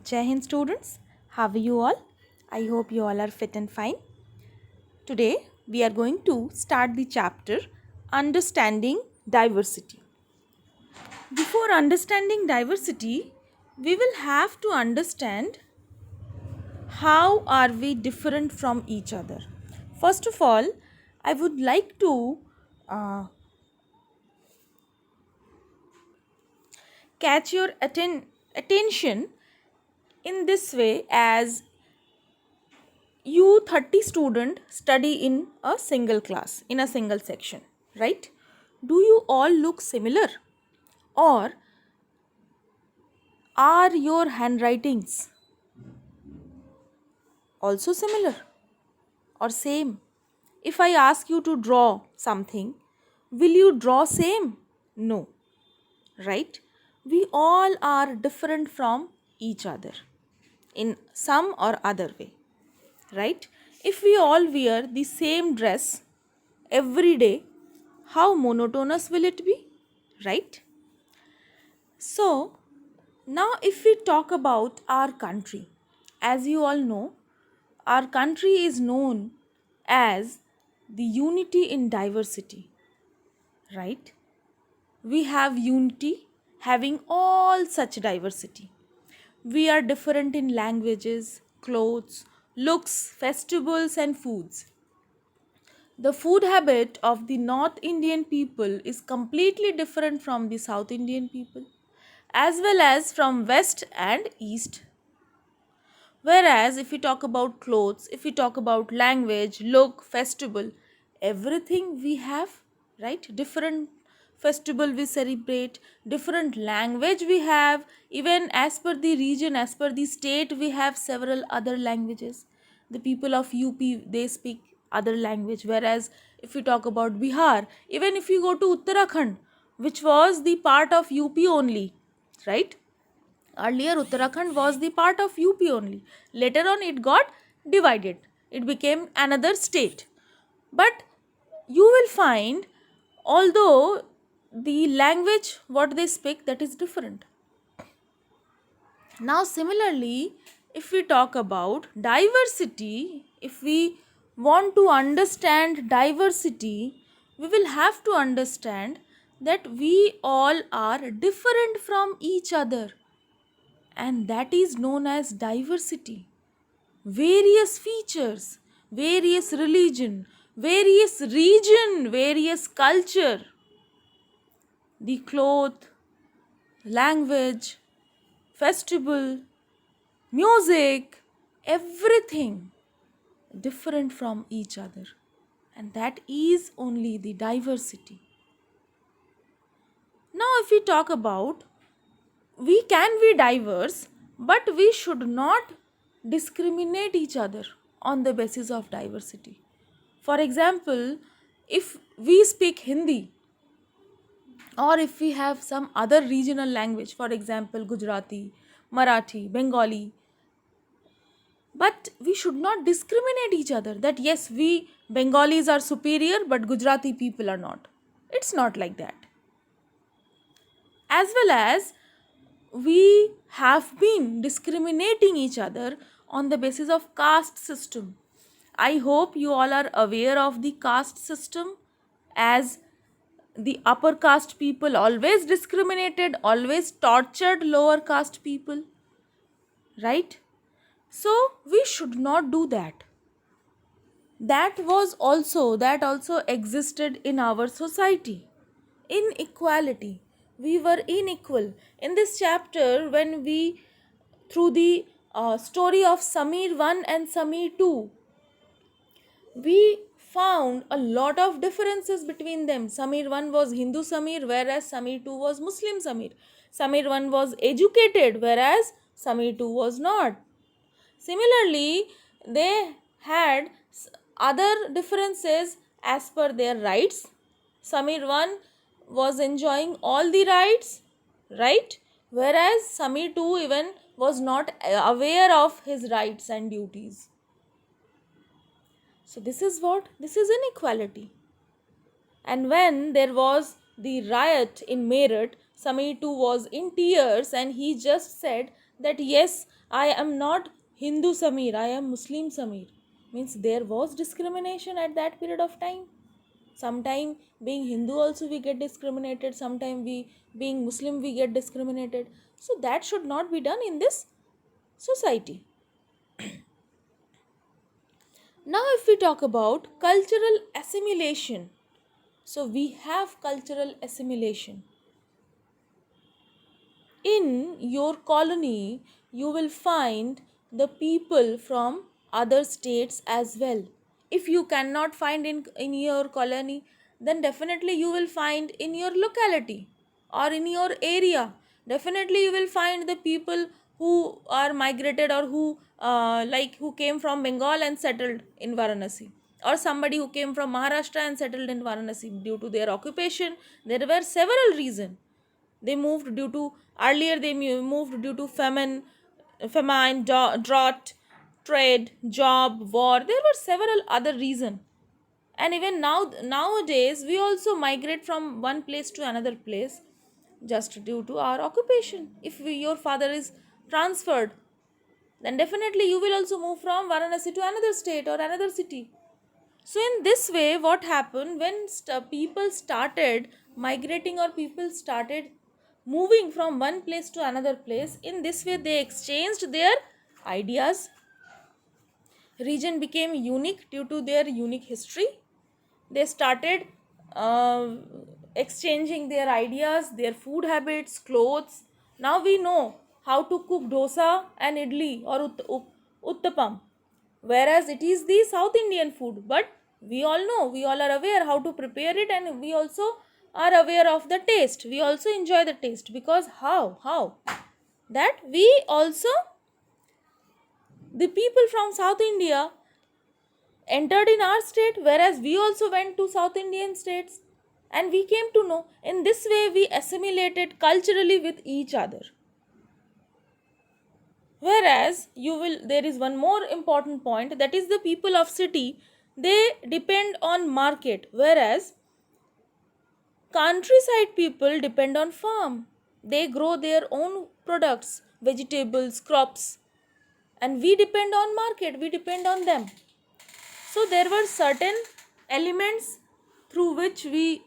Jai Hind students, how are you all? I hope you all are fit and fine. Today we are going to start the chapter Understanding Diversity. Before understanding diversity, we will have to understand how are we different from each other. First of all, I would like to catch your attention in this way as you 30 student study in a single class, in a single section, right? Do you all look similar, or are your handwritings also similar or same? If I ask you to draw something, will you draw same? No, right? We all are different from each other in some or other way, right? If we all wear the same dress every day, how monotonous will it be, right? So, now if we talk about our country, as you all know, our country is known as the unity in diversity, right? We have unity having all such diversity. We are different in languages, clothes, looks, festivals, and foods. The food habit of the North Indian people is completely different from the South Indian people, as well as from West and East. Whereas, if we talk about clothes, if we talk about language, look, festival, everything we have, right? Different festival we celebrate, different language we have, even as per the region, as per the state, we have several other languages. The people of UP, they speak other language, whereas if we talk about Bihar, even if you go to Uttarakhand, which was the part of UP only, right? Earlier, Uttarakhand was the part of UP only. Later on, it got divided. It became another state. But you will find, although the language what they speak, that is different. Now, similarly, if we talk about diversity, if we want to understand diversity, we will have to understand that we all are different from each other, and that is known as diversity. Various features, various religion, various region, various culture, the cloth, language, festival, music, everything different from each other, and that is only the diversity. Now if we talk about, we can be diverse, but we should not discriminate each other on the basis of diversity. For example, if we speak Hindi, or if we have some other regional language, for example Gujarati, Marathi, Bengali, but we should not discriminate each other that yes, we Bengalis are superior but Gujarati people are not. It's not like that. As well as we have been discriminating each other on the basis of caste system. I hope you all are aware of the caste system, as the upper caste people always discriminated, always tortured lower caste people, right? So we should not do that. That also existed in our society. Inequality. We were unequal. In this chapter, when we, through the story of Samir 1 and Samir 2, we found a lot of differences between them. Samir 1 was Hindu Samir, whereas Samir 2 was Muslim Samir. Samir 1 was educated, whereas Samir 2 was not. Similarly, they had other differences as per their rights. Samir 1 was enjoying all the rights, right? Whereas Samir 2 even was not aware of his rights and duties. So this is what? This is inequality. And when there was the riot in Meerut, Sameer too was in tears and he just said that yes, I am not Hindu Sameer, I am Muslim Sameer. Means there was discrimination at that period of time. Sometime being Hindu also we get discriminated, sometime we being Muslim we get discriminated. So that should not be done in this society. Now if we talk about cultural assimilation, so we have cultural assimilation. In your colony, you will find the people from other states as well. If you cannot find in your colony, then definitely you will find in your locality or in your area. Definitely you will find the people who are migrated or who who came from Bengal and settled in Varanasi, or somebody who came from Maharashtra and settled in Varanasi due to their occupation. There were several reasons. They moved due to earlier they moved due to famine, drought, trade, job, war. There were several other reasons. And even nowadays we also migrate from one place to another place just due to our occupation. If your father is transferred, then definitely you will also move from Varanasi to another state or another city. So in this way, what happened when people started migrating or people started moving from one place to another place, in this way they exchanged their ideas. Region became unique due to their unique history. They started uh, exchanging their ideas, their food habits, clothes. Now we know how to cook dosa and idli or uttapam, whereas it is the South Indian food. But we all know, we all are aware how to prepare it, and we also are aware of the taste. We also enjoy the taste, because how that we also, the people from South India entered in our state, whereas we also went to South Indian states and we came to know. In this way we assimilated culturally with each other. Whereas there is one more important point, that is the people of city, they depend on market, whereas countryside people depend on farm. They grow their own products, vegetables, crops, and we depend on market, we depend on them. So there were certain elements through which we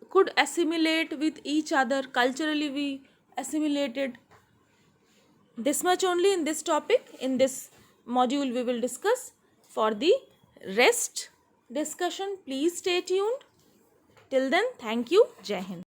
could assimilate with each other. Culturally we assimilated. This much only in this topic. In this module we will discuss. For the rest discussion, please stay tuned. Till then, thank you. Jai Hind.